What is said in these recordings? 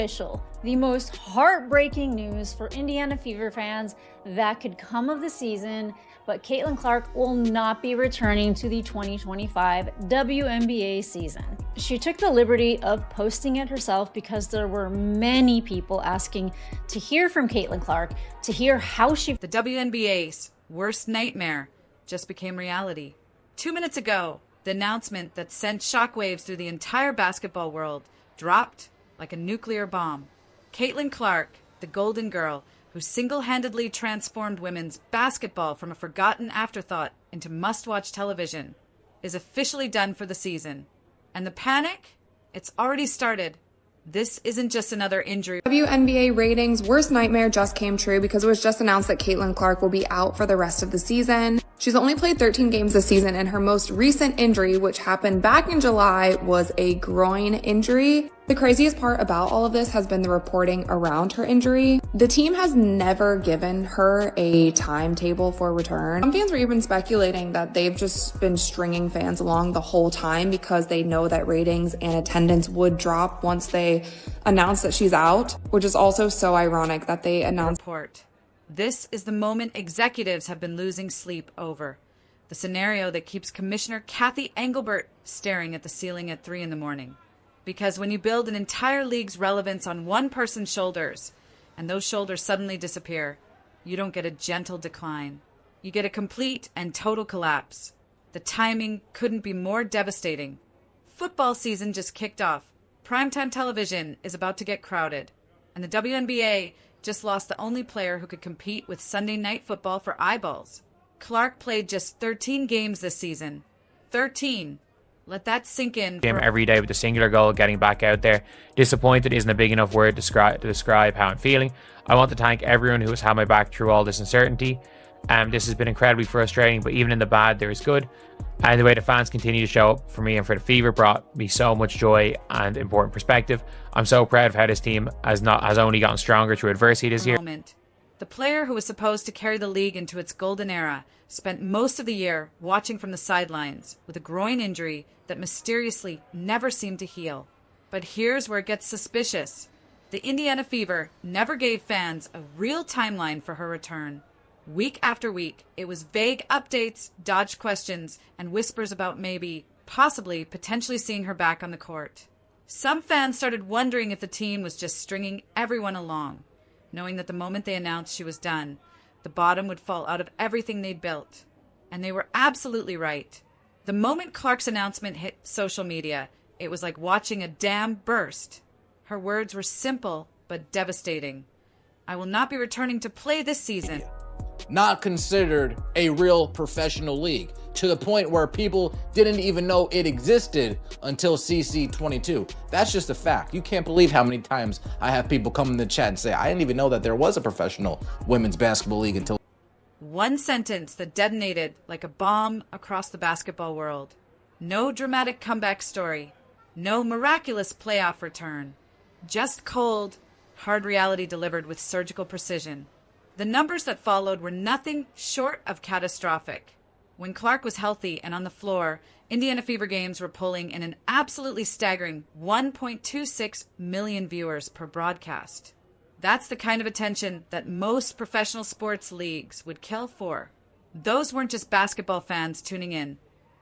Official. The most heartbreaking news for Indiana Fever fans that could come of the season, but Caitlin Clark will not be returning to the 2025 WNBA season. She took the liberty of posting it herself because there were many people asking to hear from Caitlin Clark, to hear how she... The WNBA's worst nightmare just became reality. 2 minutes ago, the announcement that sent shockwaves through the entire basketball world dropped like a nuclear bomb. Caitlin Clark, the Golden Girl, who single-handedly transformed women's basketball from a forgotten afterthought into must-watch television, is officially done for the season. And the panic? It's already started. This isn't just another injury. WNBA ratings' worst nightmare just came true because it was just announced that Caitlin Clark will be out for the rest of the season. She's only played 13 games this season, and her most recent injury, which happened back in July, was a groin injury. The craziest part about all of this has been the reporting around her injury. The team has never given her a timetable for return. Some fans were even speculating that they've just been stringing fans along the whole time because they know that ratings and attendance would drop once they announce that she's out, which is also so ironic that they announced. This is the moment executives have been losing sleep over. The scenario that keeps Commissioner Kathy Engelbert staring at the ceiling at 3 a.m. Because when you build an entire league's relevance on one person's shoulders, and those shoulders suddenly disappear, you don't get a gentle decline. You get a complete and total collapse. The timing couldn't be more devastating. Football season just kicked off. Primetime television is about to get crowded. And the WNBA just lost the only player who could compete with Sunday Night Football for eyeballs. Clark played just 13 games this season. 13. Let that sink in. Every day with a singular goal, getting back out there. Disappointed isn't a big enough word to describe how I'm feeling. I want to thank everyone who has had my back through all this uncertainty. This has been incredibly frustrating, but even in the bad, there is good. And the way the fans continue to show up for me and for the Fever brought me so much joy and important perspective. I'm so proud of how this team has only gotten stronger through adversity this year. The player who was supposed to carry the league into its golden era spent most of the year watching from the sidelines with a groin injury that mysteriously never seemed to heal. But here's where it gets suspicious. The Indiana Fever never gave fans a real timeline for her return. Week after week, it was vague updates, dodged questions, and whispers about maybe, possibly, potentially seeing her back on the court. Some fans started wondering if the team was just stringing everyone along, knowing that the moment they announced she was done, the bottom would fall out of everything they'd built. And they were absolutely right. The moment Clark's announcement hit social media, it was like watching a dam burst. Her words were simple but devastating. I will not be returning to play this season. Not considered a real professional league, to the point where people didn't even know it existed until CC22. That's just a fact. You can't believe how many times I have people come in the chat and say, I didn't even know that there was a professional women's basketball league until... One sentence that detonated like a bomb across the basketball world. No dramatic comeback story. No miraculous playoff return. Just cold, hard reality delivered with surgical precision. The numbers that followed were nothing short of catastrophic. When Clark was healthy and on the floor, Indiana Fever games were pulling in an absolutely staggering 1.26 million viewers per broadcast. That's the kind of attention that most professional sports leagues would kill for. Those weren't just basketball fans tuning in.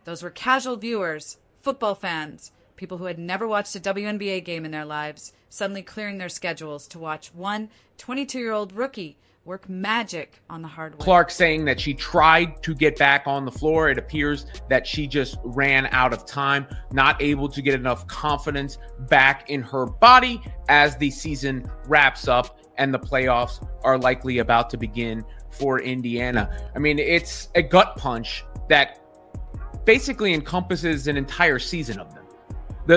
Those were casual viewers, football fans, people who had never watched a WNBA game in their lives, suddenly clearing their schedules to watch one 22-year-old rookie work magic on the hardwood. Clark saying that she tried to get back on the floor. It appears that she just ran out of time, not able to get enough confidence back in her body as the season wraps up and the playoffs are likely about to begin for Indiana. I mean, it's a gut punch that basically encompasses an entire season of them.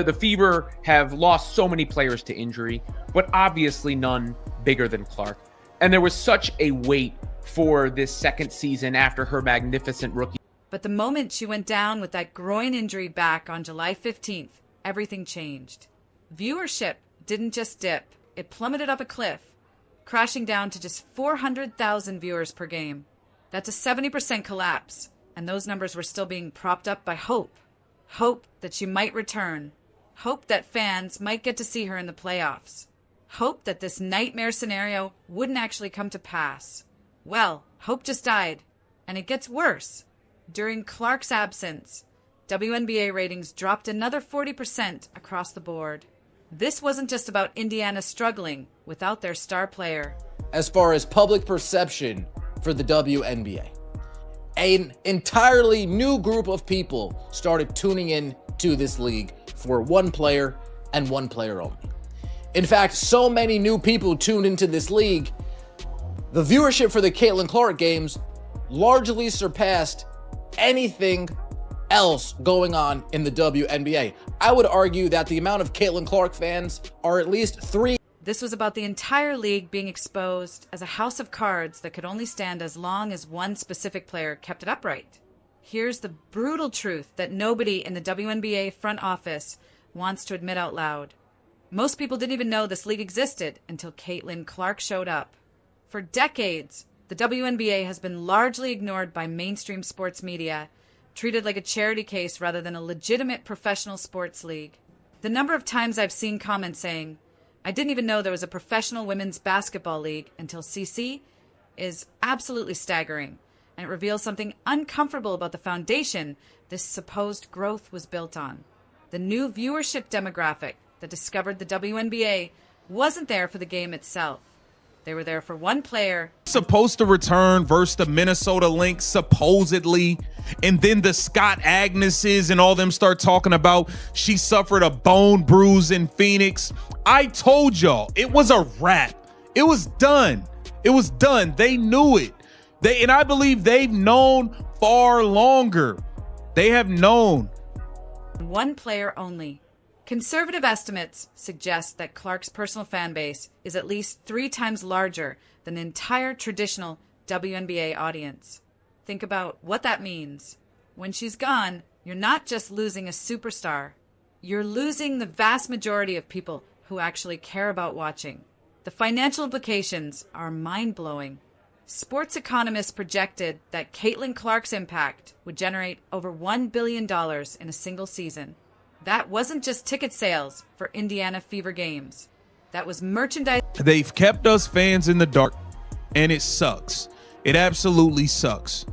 The Fever have lost so many players to injury, but obviously none bigger than Clark. And there was such a wait for this second season after her magnificent rookie. But the moment she went down with that groin injury back on July 15th, everything changed. Viewership didn't just dip, it plummeted up a cliff, crashing down to just 400,000 viewers per game. That's a 70% collapse, and those numbers were still being propped up by hope. Hope that she might return. Hope that fans might get to see her in the playoffs. Hope that this nightmare scenario wouldn't actually come to pass. Well, hope just died, and it gets worse. During Clark's absence, WNBA ratings dropped another 40% across the board. This wasn't just about Indiana struggling without their star player. As far as public perception for the WNBA, an entirely new group of people started tuning in to this league for one player and one player only. In fact, so many new people tuned into this league, the viewership for the Caitlin Clark games largely surpassed anything else going on in the WNBA. I would argue that the amount of Caitlin Clark fans are at least 3. This was about the entire league being exposed as a house of cards that could only stand as long as one specific player kept it upright. Here's the brutal truth that nobody in the WNBA front office wants to admit out loud. Most people didn't even know this league existed until Caitlin Clark showed up. For decades, the WNBA has been largely ignored by mainstream sports media, treated like a charity case rather than a legitimate professional sports league. The number of times I've seen comments saying, "I didn't even know there was a professional women's basketball league until CC," is absolutely staggering, and it reveals something uncomfortable about the foundation this supposed growth was built on. The new viewership demographic that discovered the WNBA wasn't there for the game itself. They were there for one player. Supposed to return versus the Minnesota Lynx, supposedly. And then the Scott Agneses and all them start talking about she suffered a bone bruise in Phoenix. I told y'all it was a wrap. It was done. It was done. They knew it. And I believe they've known far longer. They have known. One player only. Conservative estimates suggest that Clark's personal fan base is at least 3 times larger than the entire traditional WNBA audience. Think about what that means. When she's gone, you're not just losing a superstar. You're losing the vast majority of people who actually care about watching. The financial implications are mind-blowing. Sports economists projected that Caitlin Clark's impact would generate over $1 billion in a single season. That wasn't just ticket sales for Indiana Fever games. That was merchandise. They've kept us fans in the dark, and it sucks. It absolutely sucks.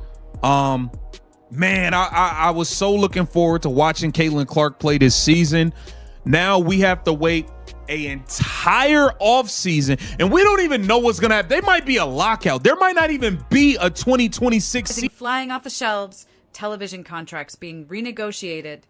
Man, I was so looking forward to watching Caitlin Clark play this season. Now we have to wait an entire offseason, and we don't even know what's going to happen. There might be a lockout. There might not even be a 2026 season. Flying off the shelves, television contracts being renegotiated,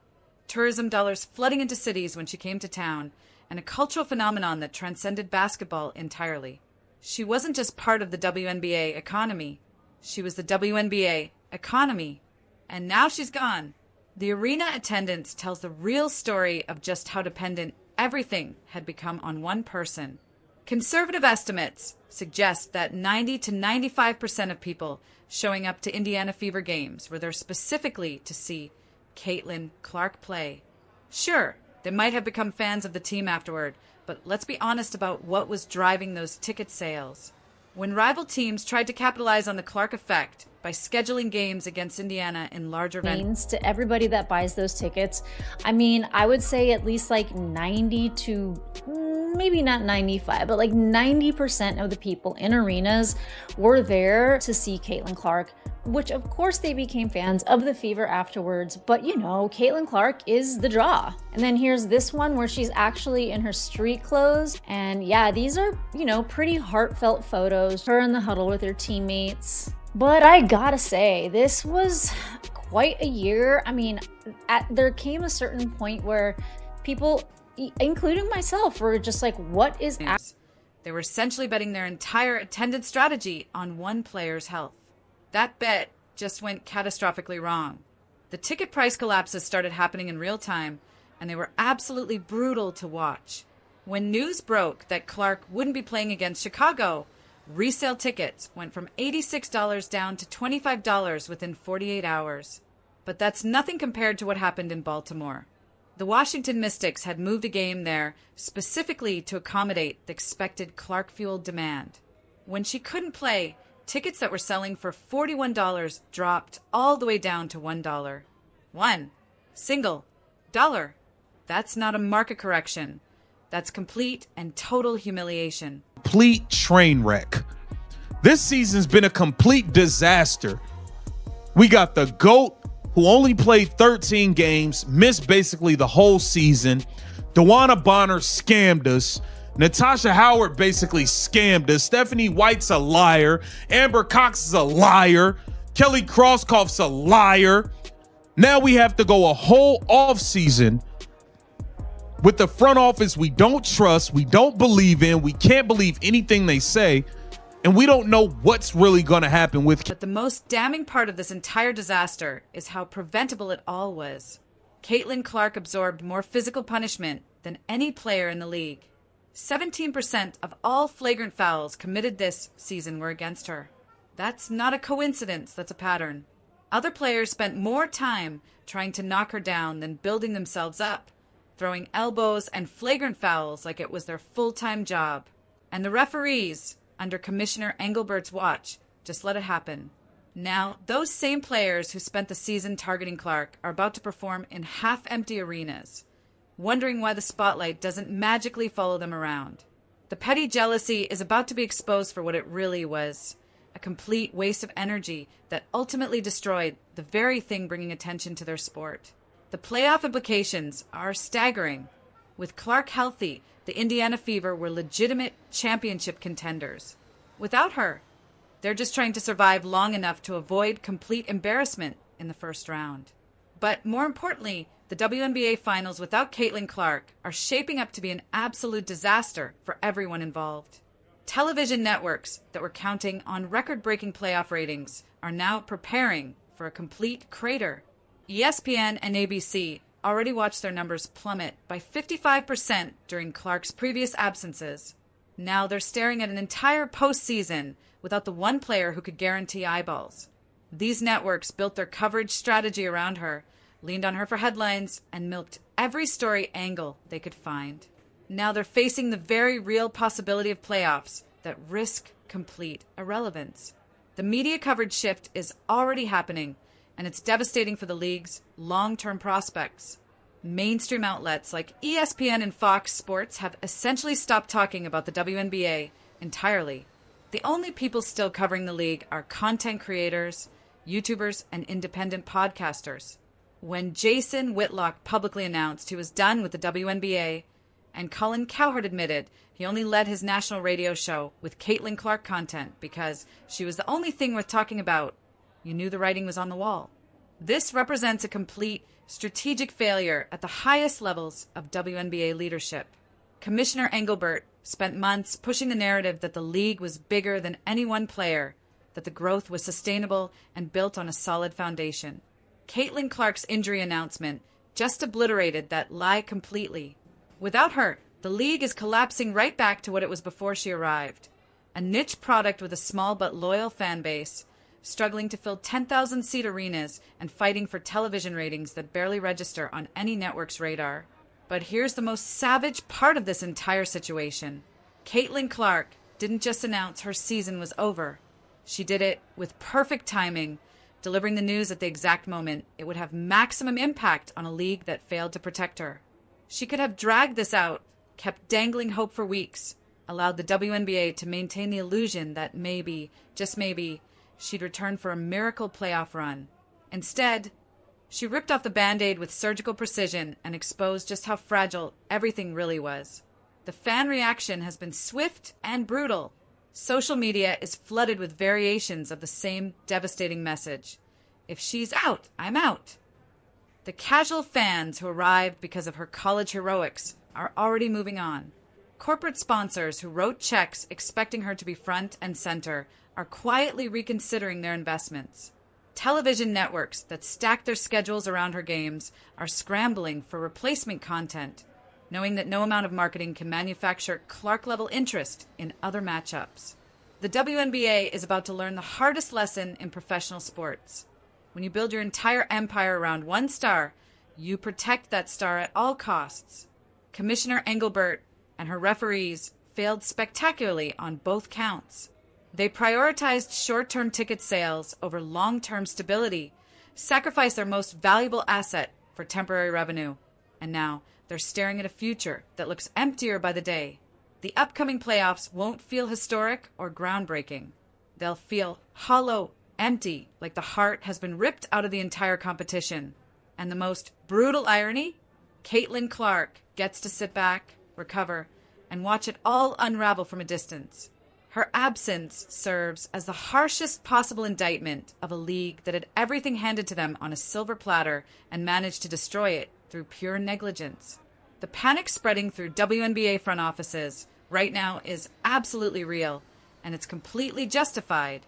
tourism dollars flooding into cities when she came to town, and a cultural phenomenon that transcended basketball entirely. She wasn't just part of the WNBA economy. She was the WNBA economy. And now she's gone. The arena attendance tells the real story of just how dependent everything had become on one person. Conservative estimates suggest that 90 to 95% of people showing up to Indiana Fever games were there specifically to see Caitlin Clark play. Sure, they might have become fans of the team afterward, but let's be honest about what was driving those ticket sales. When rival teams tried to capitalize on the Clark effect by scheduling games against Indiana in larger means to everybody that buys those tickets, I mean, I would say at least like 90 to maybe not 95, but like 90% of the people in arenas were there to see Caitlin Clark, which of course they became fans of the Fever afterwards. But you know, Caitlin Clark is the draw. And then here's this one where she's actually in her street clothes. And yeah, these are, you know, pretty heartfelt photos, her in the huddle with her teammates. But I gotta say, this was quite a year. I mean, there came a certain point where people, including myself, were just like, what is... They were essentially betting their entire attendance strategy on one player's health. That bet just went catastrophically wrong. The ticket price collapses started happening in real time, and they were absolutely brutal to watch. When news broke that Clark wouldn't be playing against Chicago, resale tickets went from $86 down to $25 within 48 hours. But that's nothing compared to what happened in Baltimore. The Washington Mystics had moved a game there specifically to accommodate the expected Clark-fueled demand. When she couldn't play, tickets that were selling for $41 dropped all the way down to $1. $1 single dollar. That's not a market correction. That's complete and total humiliation. Complete train wreck. This season's been a complete disaster. We got the GOAT, who only played 13 games, missed basically the whole season. DeWanna Bonner scammed us. Natasha Howard basically scammed us. Stephanie White's a liar. Amber Cox is a liar. Kelly Krauskopf's a liar. Now we have to go a whole offseason with the front office we don't trust, we don't believe in, we can't believe anything they say, and we don't know what's really going to happen with. But the most damning part of this entire disaster is how preventable it all was. Caitlin Clark absorbed more physical punishment than any player in the league. 17% of all flagrant fouls committed this season were against her. That's not a coincidence, that's a pattern. Other players spent more time trying to knock her down than building themselves up, throwing elbows and flagrant fouls like it was their full-time job. And the referees, under Commissioner Engelbert's watch, just let it happen. Now, those same players who spent the season targeting Clark are about to perform in half-empty arenas, wondering why the spotlight doesn't magically follow them around. The petty jealousy is about to be exposed for what it really was, a complete waste of energy that ultimately destroyed the very thing bringing attention to their sport. The playoff implications are staggering. With Clark healthy, the Indiana Fever were legitimate championship contenders. Without her, they're just trying to survive long enough to avoid complete embarrassment in the first round. But more importantly, the WNBA finals without Caitlin Clark are shaping up to be an absolute disaster for everyone involved. Television networks that were counting on record-breaking playoff ratings are now preparing for a complete crater. ESPN and ABC already watched their numbers plummet by 55% during Clark's previous absences. Now they're staring at an entire postseason without the one player who could guarantee eyeballs. These networks built their coverage strategy around her, leaned on her for headlines, and milked every story angle they could find. Now they're facing the very real possibility of playoffs that risk complete irrelevance. The media coverage shift is already happening, and it's devastating for the league's long-term prospects. Mainstream outlets like ESPN and Fox Sports have essentially stopped talking about the WNBA entirely. The only people still covering the league are content creators, YouTubers, and independent podcasters. When Jason Whitlock publicly announced he was done with the WNBA, and Colin Cowherd admitted he only led his national radio show with Caitlin Clark content because she was the only thing worth talking about, you knew the writing was on the wall. This represents a complete strategic failure at the highest levels of WNBA leadership. Commissioner Engelbert spent months pushing the narrative that the league was bigger than any one player, that the growth was sustainable and built on a solid foundation. Caitlin Clark's injury announcement just obliterated that lie completely. Without her, the league is collapsing right back to what it was before she arrived. A niche product with a small but loyal fan base, struggling to fill 10,000-seat arenas and fighting for television ratings that barely register on any network's radar. But here's the most savage part of this entire situation. Caitlin Clark didn't just announce her season was over. She did it with perfect timing, delivering the news at the exact moment it would have maximum impact on a league that failed to protect her. She could have dragged this out, kept dangling hope for weeks, allowed the WNBA to maintain the illusion that maybe, just maybe, she'd return for a miracle playoff run. Instead, she ripped off the Band-Aid with surgical precision and exposed just how fragile everything really was. The fan reaction has been swift and brutal. Social media is flooded with variations of the same devastating message. If she's out, I'm out. The casual fans who arrived because of her college heroics are already moving on. Corporate sponsors who wrote checks expecting her to be front and center are quietly reconsidering their investments. Television networks that stack their schedules around her games are scrambling for replacement content, knowing that no amount of marketing can manufacture Clark-level interest in other matchups. The WNBA is about to learn the hardest lesson in professional sports. When you build your entire empire around one star, you protect that star at all costs. Commissioner Engelbert and her referees failed spectacularly on both counts. They prioritized short-term ticket sales over long-term stability, sacrificed their most valuable asset for temporary revenue, and now They're staring at a future that looks emptier by the day. The upcoming playoffs won't feel historic or groundbreaking. They'll feel hollow, empty, like the heart has been ripped out of the entire competition. And the most brutal irony? Caitlin Clark gets to sit back, recover, and watch it all unravel from a distance. Her absence serves as the harshest possible indictment of a league that had everything handed to them on a silver platter and managed to destroy it through pure negligence. The panic spreading through WNBA front offices right now is absolutely real, and it's completely justified.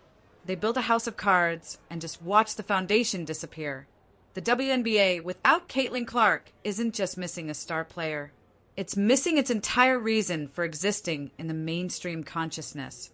They built a house of cards and just watched the foundation disappear. The WNBA, without Caitlin Clark, isn't just missing a star player. It's missing its entire reason for existing in the mainstream consciousness.